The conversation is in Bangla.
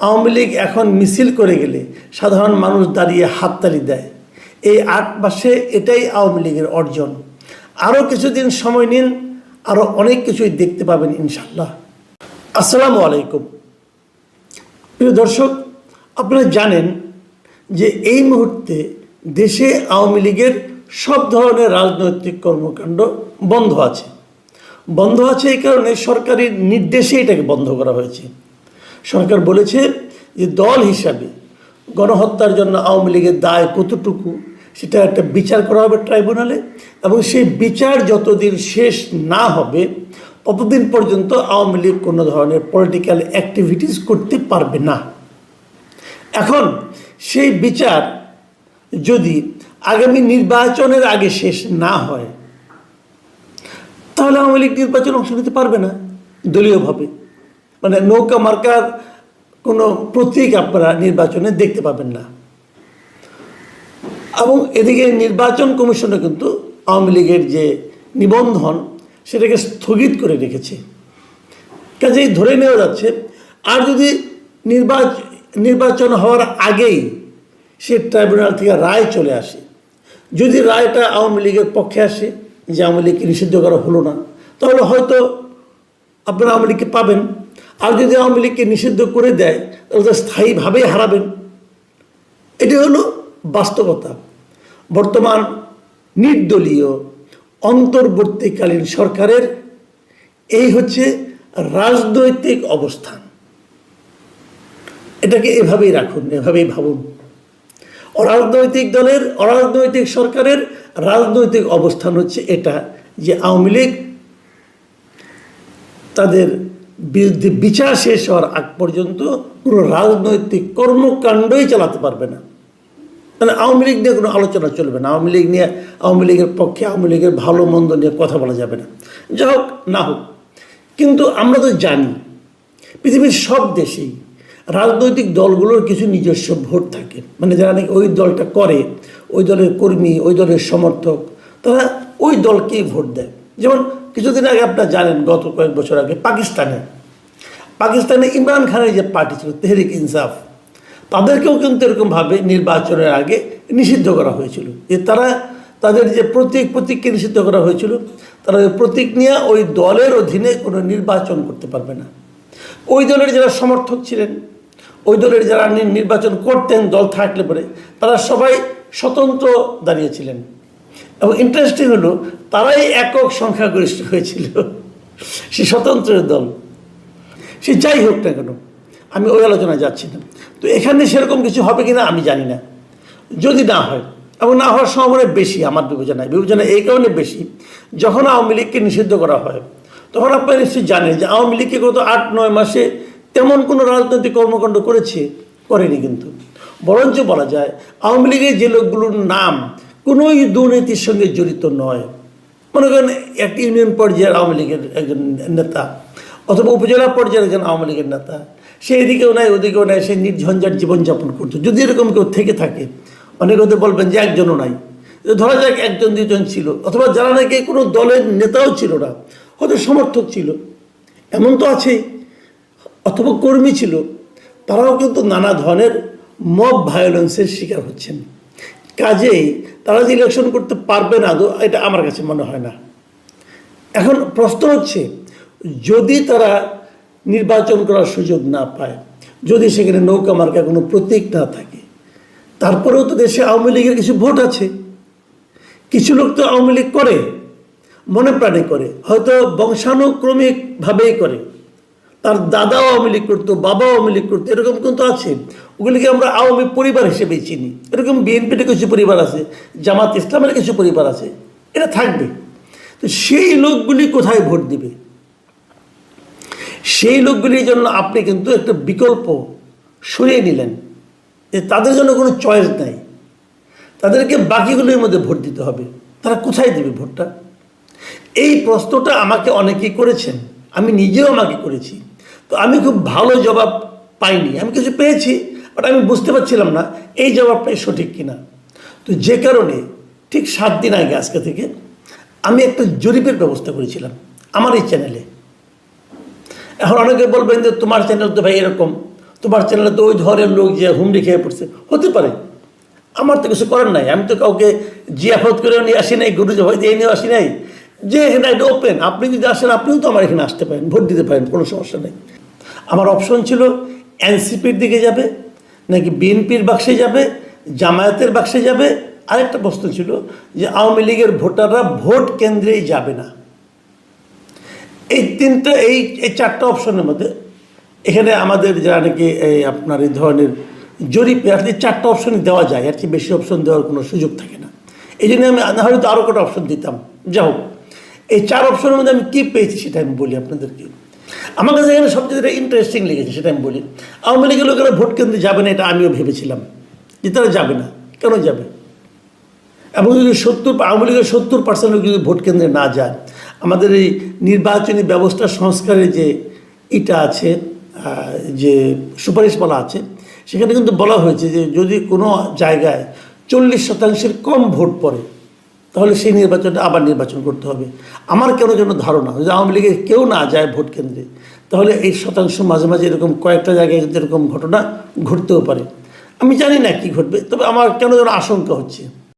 আওয়ামী লীগ এখন মিছিল করে গেলে সাধারণ মানুষ দাঁড়িয়ে হাততালি দেয়। এই ৮ মাসে এটাই আওয়ামী লীগের অর্জন। আরও কিছুদিন সময় নিন, আরও অনেক কিছুই দেখতে পাবেন ইনশাল্লাহ। আসসালামু আলাইকুম। প্রিয় দর্শক, আপনারা জানেন যে এই মুহূর্তে দেশে আওয়ামী লীগের সব ধরনের রাজনৈতিক কর্মকাণ্ড বন্ধ আছে। বন্ধ আছে এই কারণে সরকারি নির্দেশে এটাকে বন্ধ করা হয়েছে। সরকার বলেছে যে দল হিসাবে গণহত্যার জন্য আওয়ামী লীগের দায় কতটুকু সেটা একটা বিচার করা হবে ট্রাইব্যুনালে, এবং সেই বিচার যতদিন শেষ না হবে ততদিন পর্যন্ত আওয়ামী লীগ কোনো ধরনের পলিটিক্যাল অ্যাক্টিভিটিস করতে পারবে না। এখন সেই বিচার যদি আগামী নির্বাচনের আগে শেষ না হয় তাহলে আওয়ামী লীগ নির্বাচনে অংশ নিতে পারবে না দলীয়ভাবে। মানে নৌকা মার্কার কোনো প্রতীক আপনারা নির্বাচনে দেখতে পাবেন না। এবং এদিকে নির্বাচন কমিশনও কিন্তু আওয়ামী লীগের যে নিবন্ধন সেটাকে স্থগিত করে রেখেছে। কাজেই ধরে নেওয়া যাচ্ছে আর যদি নির্বাচন হওয়ার আগেই সে ট্রাইব্যুনাল থেকে রায় চলে আসে, যদি রায়টা আওয়ামী লীগের পক্ষে আসে যে আওয়ামী লীগকে নিষিদ্ধ করা হলো না, তাহলে হয়তো আপনারা আওয়ামী লীগকে পাবেন। আর যদি আওয়ামী লীগকে নিষিদ্ধ করে দেয় তাহলে স্থায়ীভাবেই হারাবেন। এটি হলো বাস্তবতা। বর্তমান নির্দলীয় অন্তর্বর্তীকালীন সরকারের এই হচ্ছে রাজনৈতিক অবস্থান। এটাকে এভাবেই রাখুন, এভাবেই ভাবুন। অরাজনৈতিক সরকারের রাজনৈতিক অবস্থান হচ্ছে এটা যে আওয়ামী লীগ তাদের বিরুদ্ধে বিচার শেষ হওয়ার আগ পর্যন্ত কোনো রাজনৈতিক কর্মকাণ্ডই চালাতে পারবে না। মানে আওয়ামী লীগ নিয়ে কোনো আলোচনা চলবে না। আওয়ামী লীগের পক্ষে আওয়ামী লীগের ভালো মন্দ নিয়ে কথা বলা যাবে না। যা হোক না হোক, কিন্তু আমরা তো জানি পৃথিবীর সব দেশেই রাজনৈতিক দলগুলোর কিছু নিজস্ব ভোট থাকে। মানে যারা নাকি ওই দলটা করে, ওই দলের কর্মী, ওই দলের সমর্থক, তারা ওই দলকেই ভোট দেয়। যেমন কিছুদিন আগে আপনারা জানেন, গত কয়েক বছর আগে পাকিস্তানে ইমরান খানের যে পার্টি ছিল তেহরিক ইনসাফ, তাদেরকেও কিন্তু এরকমভাবে নির্বাচনের আগে নিষিদ্ধ করা হয়েছিল। যে তাদের যে প্রতীককে নিষিদ্ধ করা হয়েছিল, তারা ওই প্রতীক নিয়ে ওই দলের অধীনে কোনো নির্বাচন করতে পারবে না। ওই দলের যারা সমর্থক ছিলেন, ওই দলের যারা নির্বাচন করতেন দল থাকলে পরে, তারা সবাই স্বতন্ত্র দাঁড়িয়েছিলেন। এবং ইন্টারেস্টিং হলো তারাই একক সংখ্যাগরিষ্ঠ হয়েছিল সে স্বতন্ত্রের দল। সে যাই হোক না কেন, আমি ওই আলোচনায় যাচ্ছি না। তো এখানে সেরকম কিছু হবে কিনা আমি জানি না। যদি না হয়, এবং না হওয়ার সম্ভাবনা বেশি আমার বিবেচনা এই কারণে বেশি, যখন আওয়ামী লীগকে নিষিদ্ধ করা হয় তখন আপনারা নিশ্চয়ই জানেন যে আওয়ামী লীগকে গত ৮-৯ মাসে তেমন কোনো রাজনৈতিক কর্মকাণ্ড করেনি। কিন্তু বরঞ্চ বলা যায় আওয়ামী লীগের যে লোকগুলোর নাম কোনোই দুর্নীতির সঙ্গে জড়িত নয়, মনে করেন একটা ইউনিয়ন পর্যায়ের আওয়ামী লীগের একজন নেতা অথবা উপজেলা পর্যায়ের একজন আওয়ামী লীগের নেতা, সে এদিকেও নাই ওদিকেও নাই, সে নির্ঝঞ্ঝাট জীবনযাপন করতো। যদি এরকম কেউ থেকে থাকে, অনেকে হতে বলবেন যে একজনও নাই, ধরা যাক 1-2 জন ছিল, অথবা যারা নাকি কোনো দলের নেতাও ছিল না, হয়তো সমর্থক ছিল, এমন তো আছেই, অথবা কর্মী ছিল, তারাও কিন্তু নানা ধরনের মব ভায়োলেন্সের শিকার হচ্ছেন। কাজেই তারা যে ইলেকশন করতে পারবে না, এটা আমার কাছে মনে হয় না। এখন প্রশ্ন হচ্ছে, যদি তারা নির্বাচন করার সুযোগ না পায়, যদি সেখানে নৌকা মার্কা কোনো প্রতীক না থাকে, তারপরেও তো দেশে আওয়ামী লীগের কিছু ভোট আছে। কিছু লোক তো আওয়ামী লীগ করে, মনে প্রাণে করে, হয়তো বংশানুক্রমিকভাবেই করে। তার দাদাও আওয়ামী লীগ করতো, বাবাও আওয়ামী লীগ করতো, এরকম কিন্তু আছে। ওগুলিকে আমরা আওয়ামী পরিবার হিসেবেই চিনি। এরকম বিএনপির কিছু পরিবার আছে, জামাত ইসলামের কিছু পরিবার আছে, এটা থাকবে। তো সেই লোকগুলি কোথায় ভোট দিবে? সেই লোকগুলির জন্য আপনি কিন্তু একটা বিকল্প সরিয়ে নিলেন, যে তাদের জন্য কোনো চয়েস নাই, তাদেরকে বাকিগুলির মধ্যে ভোট দিতে হবে। তারা কোথায় দেবে ভোটটা? এই প্রশ্নটা আমাকে অনেকেই করেছেন, আমি নিজেও আমাকে করেছি। তো আমি খুব ভালো জবাব পাইনি। আমি কিছু পেয়েছি, বাট আমি বুঝতে পারছিলাম না এই জবাবটাই সঠিক কিনা। তো যে কারণে ঠিক 7 দিন আগে আজকে থেকে আমি একটা জরিপের ব্যবস্থা করেছিলাম আমার এই চ্যানেলে। এখন অনেকে বলবেন যে তোমার চ্যানেল তো ভাই এরকম, তোমার চ্যানেলে তো ওই ধরনের লোক যে হুমড়ি খেয়ে পড়ছে, হতে পারে, আমার তো কিছু করার নাই, আমি তো কাউকে জিয়াফত করে নিয়ে আসি নাই, গুরু জবাই দিয়ে নিয়ে আসি নাই, যে এখানে এটা ওপেন, আপনি যদি আসেন আপনিও তো আমার এখানে আসতে পারেন, ভোট দিতে পারেন, কোনো সমস্যা নেই। আমার অপশন ছিল এনসিপির দিকে যাবে নাকি বিএনপির বাক্সে যাবে, জামায়াতের বাক্সে যাবে, আরেকটা প্রশ্ন ছিল যে আওয়ামী লীগের ভোটাররা ভোট কেন্দ্রেই যাবে না। এই তিনটা এই চারটা অপশনের মধ্যে এখানে আমাদের যারা নাকি এই আপনার এই ধরনের জরিপে আসলে চারটা অপশনই দেওয়া যায়, আর কি বেশি অপশন দেওয়ার কোনো সুযোগ থাকে না। এই জন্য আমি হয়তো আরও কটা অপশন দিতাম। যা হোক, এই চার অপশনের মধ্যে আমি কী পেয়েছি সেটা আমি বলি আপনাদেরকে। আমার কাছে এখানে সবচেয়ে ইন্টারেস্টিং লেগেছে সেটা আমি বলি। আওয়ামী লীগের লোকেরা ভোট কেন্দ্রে যাবে না, এটা আমিও ভেবেছিলাম যে তারা যাবে না। কেন যাবে? এবং যদি আওয়ামী লীগের 70% লোক যদি ভোট কেন্দ্রে না যায়, আমাদের এই নির্বাচনী ব্যবস্থা সংস্কারের যে এটা আছে, যে সুপারিশ বলা আছে, সেখানে কিন্তু বলা হয়েছে যে যদি কোনো জায়গায় 40% কম ভোট পড়ে তাহলে সেই নির্বাচনটা আবার নির্বাচন করতে হবে। আমার কেন যেন ধারণা যদি আওয়ামী লীগের কেউ না যায় ভোট কেন্দ্রে, তাহলে এই শতাংশ মাঝে মাঝে এরকম কয়েকটা জায়গায় এরকম ঘটনা ঘটতেও পারে। আমি জানি না কি ঘটবে, তবে আমার কেন যেন আশঙ্কা হচ্ছে।